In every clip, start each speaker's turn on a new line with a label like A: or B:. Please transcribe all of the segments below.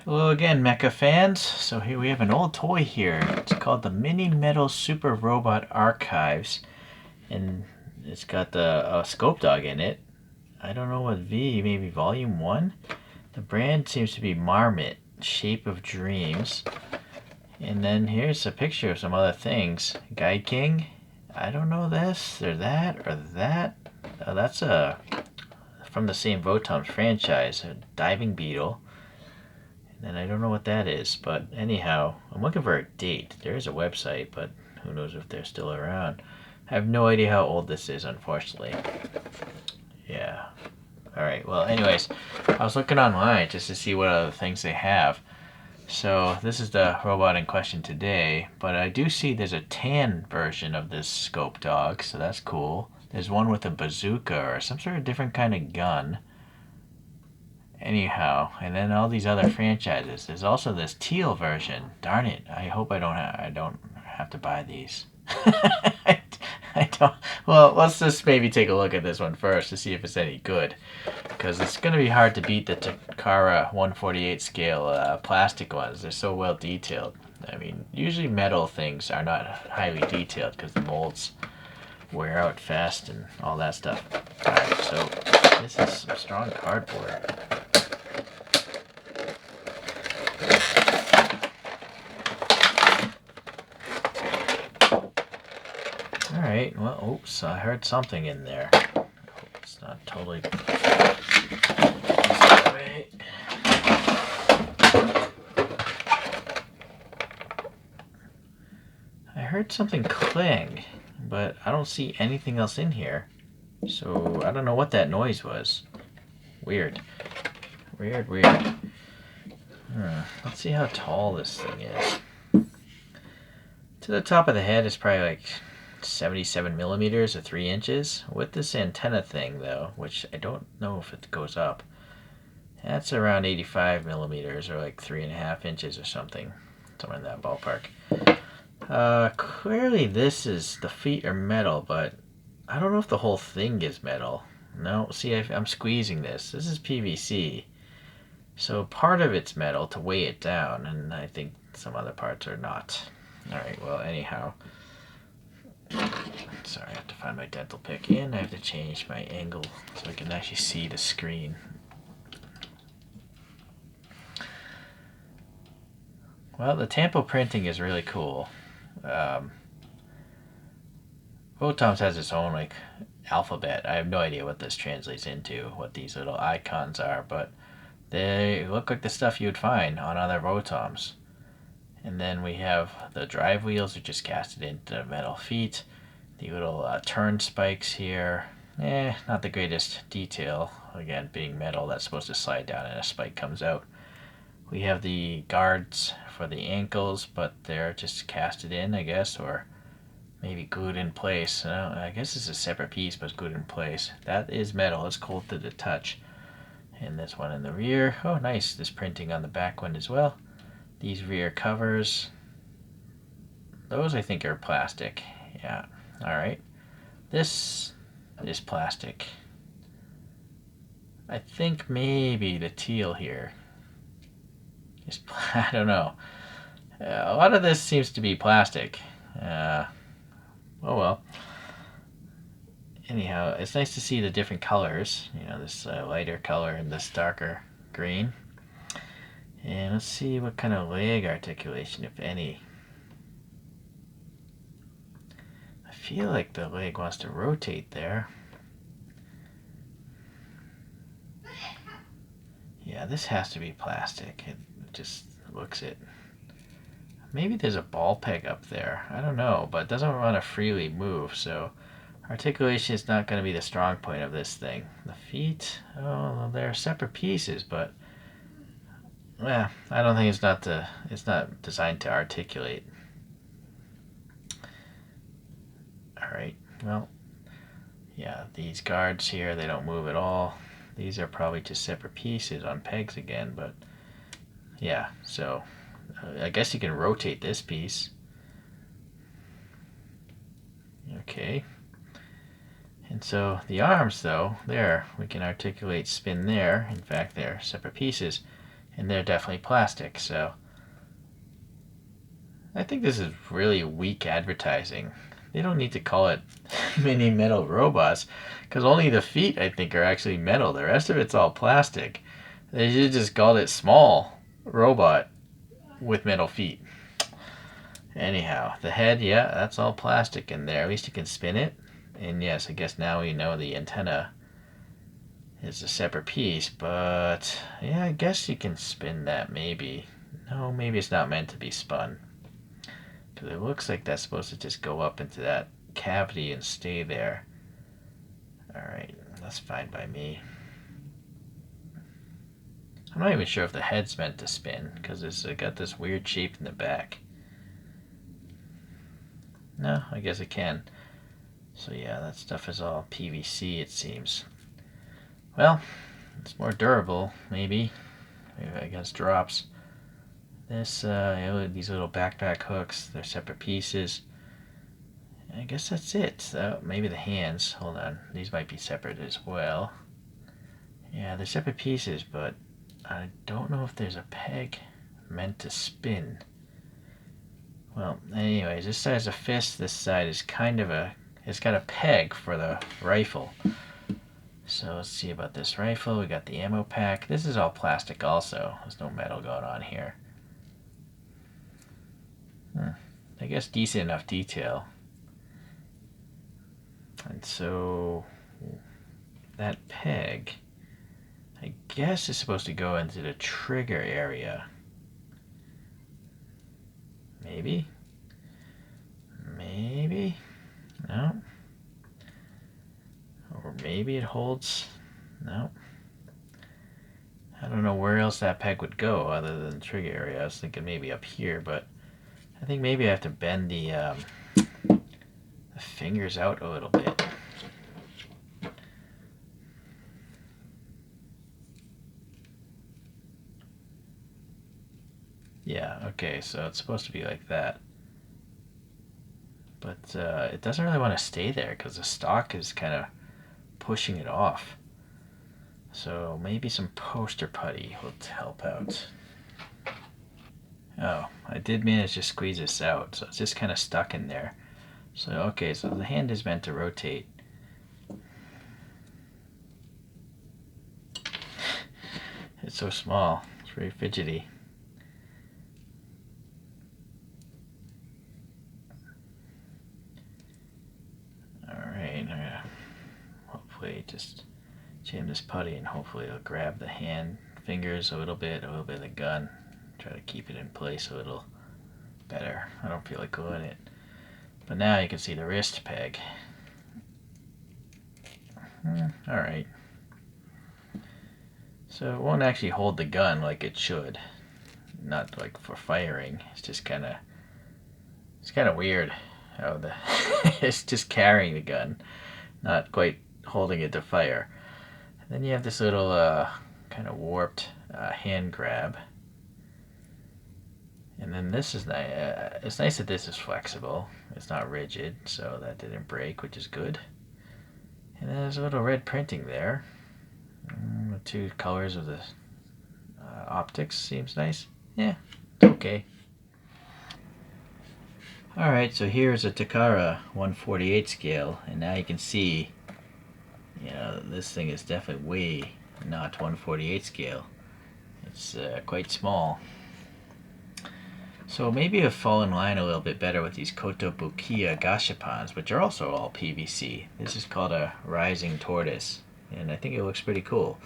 A: Hello again, Mecha fans. So here we have an old toy here. It's called the Mini Metal Super Robot Archives, and it's got the Scopedog in it. I don't know what V, maybe Volume 1? The brand seems to be Marmit, Shape of Dreams. And then here's a picture of some other things. Guy King, I don't know this, or that, or that. Oh, that's from the same VOTOMS franchise, a diving beetle. And I don't know what that is, but anyhow, I'm looking for a date. There is a website, but who knows if they're still around. I have no idea how old this is, unfortunately. Yeah. Alright, well, anyways, I was looking online just to see what other things they have. So, this is the robot in question today, but I do see there's a tan version of this Scopedog, so that's cool. There's one with a bazooka or some sort of different kind of gun. Anyhow, and then all these other franchises. There's also this teal version. Darn it! I hope I don't have to buy these. I don't. Well, let's just maybe take a look at this one first to see if it's any good, because it's going to be hard to beat the Takara 148 scale plastic ones. They're so well detailed. I mean, usually metal things are not highly detailed because the molds wear out fast and all that stuff. Alright, so this is some strong cardboard. Alright, well, oops, I heard something in there. I hope it's not totally away. I heard something cling, but I don't see anything else in here. So I don't know what that noise was. Weird. Weird. Let's see how tall this thing is. To the top of the head is probably like 77 millimeters or 3 inches. With this antenna thing though, which I don't know if it goes up, that's around 85 millimeters or like 3.5 inches or something. Somewhere in that ballpark. Clearly the feet are metal, but I don't know if the whole thing is metal. No, see, I'm squeezing this. This is PVC. So part of it's metal to weigh it down, and I think some other parts are not. Alright, well, anyhow. Sorry, I have to find my dental pick, and I have to change my angle so I can actually see the screen. Well, the tampo printing is really cool. VOTOMS has its own, like, alphabet. I have no idea what this translates into, what these little icons are, but they look like the stuff you would find on other VOTOMS. And then we have the drive wheels, which is casted into the metal feet. The little turn spikes here. Not the greatest detail. Again, being metal, that's supposed to slide down and a spike comes out. We have the guards for the ankles, but they're just casted in, I guess, or maybe glued in place. I guess it's a separate piece, but it's glued in place. That is metal. It's cold to the touch. And this one in the rear. Oh, nice. This printing on the back one as well. These rear covers. Those, I think, are plastic. Yeah. Alright. This is plastic. I think maybe the teal here is, I don't know. A lot of this seems to be plastic. Oh well. Anyhow, it's nice to see the different colors. You know, this lighter color and this darker green. And let's see what kind of leg articulation, if any. I feel like the leg wants to rotate there. Yeah, this has to be plastic. It just looks it. Maybe there's a ball peg up there. I don't know, but it doesn't want to freely move, so articulation is not going to be the strong point of this thing. The feet, oh, they're separate pieces, but I don't think it's not designed to articulate. Alright, well, yeah, these guards here, they don't move at all. These are probably just separate pieces on pegs again, but yeah, so I guess you can rotate this piece. Okay. And so the arms, though, there, we can articulate spin there. In fact, they're separate pieces. and they're definitely plastic. So I think this is really weak advertising. They don't need to call it mini metal robots, because only the feet, I think, are actually metal. The rest of it's all plastic. They should just call it small robot with metal feet. Anyhow, the head, yeah, that's all plastic in there. At least you can spin it. And yes, I guess now we know the antenna is a separate piece, but yeah, I guess you can spin that maybe. No, maybe it's not meant to be spun. Because it looks like that's supposed to just go up into that cavity and stay there. Alright, that's fine by me. I'm not even sure if the head's meant to spin, because it's got this weird shape in the back. No, I guess it can. So yeah, that stuff is all PVC, it seems. Well, it's more durable, maybe against drops. This, these little backpack hooks, they're separate pieces. I guess that's it. Maybe the hands. Hold on, these might be separate as well. Yeah, they're separate pieces, but I don't know if there's a peg meant to spin. Well, anyways, this side is a fist. This side is kind of it's got a peg for the rifle. So let's see about this rifle. We got the ammo pack. This is all plastic also. There's no metal going on here. I guess decent enough detail. And so that peg, I guess, is supposed to go into the trigger area. Maybe? Maybe? No? Or maybe it holds... No? I don't know where else that peg would go other than the trigger area. I was thinking maybe up here, but I think maybe I have to bend the fingers out a little bit. Yeah, okay, so it's supposed to be like that. But it doesn't really want to stay there because the stock is kind of pushing it off. So maybe some poster putty will help out. Oh, I did manage to squeeze this out, so it's just kind of stuck in there. So, okay, so the hand is meant to rotate. It's so small, it's very fidgety. Alright, I'm gonna hopefully just jam this putty and hopefully it'll grab the hand fingers a little bit of the gun. Try to keep it in place a little better. I don't feel like gluing it. But now you can see the wrist peg. Alright. So it won't actually hold the gun like it should. Not like for firing. It's just kind of weird how it's just carrying the gun, not quite holding it to fire. And then you have this little kind of warped hand grab. And then this is nice. It's nice that this is flexible. It's not rigid, so that didn't break, which is good. And then there's a little red printing there. The two colors of the optics seems nice. Yeah, it's okay. Alright, so here's a Takara 1/48 scale, and now you can see, you know, this thing is definitely way not 1/48 scale. It's quite small. So maybe it'll fall in line a little bit better with these Kotobukiya gashapons, which are also all PVC. This is called a rising tortoise, and I think it looks pretty cool.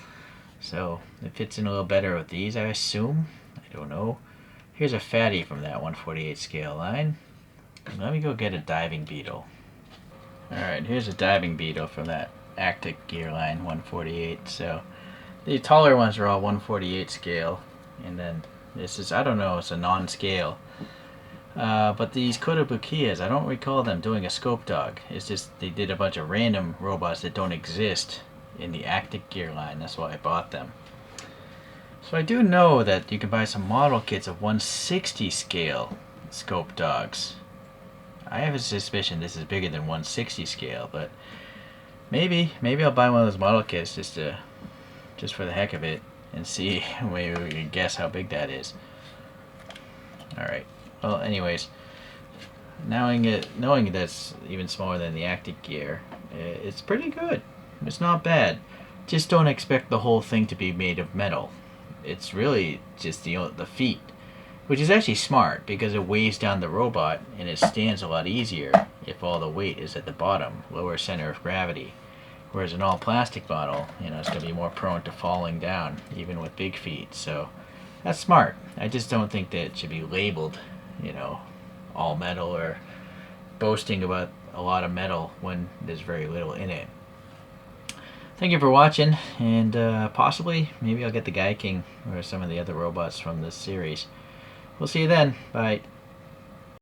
A: So it fits in a little better with these, I assume. I don't know. Here's a fatty from that 1/48 scale line. Let me go get a diving beetle. Alright, here's a diving beetle from that Arctic gear line 1/48. So the taller ones are all 1/48 scale, and then this is, I don't know, it's a non-scale. But these Kotobukiyas, I don't recall them doing a Scopedog. It's just they did a bunch of random robots that don't exist in the Arctic gear line. That's why I bought them. So I do know that you can buy some model kits of 1/60 scale Scopedogs. I have a suspicion this is bigger than 1/60 scale, but maybe I'll buy one of those model kits just for the heck of it. and see. Maybe we can guess how big that is. Alright. Well, anyways, knowing that's even smaller than the active gear, it's pretty good. It's not bad. Just don't expect the whole thing to be made of metal. It's really just the feet, which is actually smart because it weighs down the robot and it stands a lot easier if all the weight is at the bottom, lower center of gravity. Whereas an all plastic model, it's going to be more prone to falling down, even with big feet. So that's smart. I just don't think that it should be labeled, all metal or boasting about a lot of metal when there's very little in it. Thank you for watching, and possibly, maybe I'll get the Guy King or some of the other robots from this series. We'll see you then. Bye.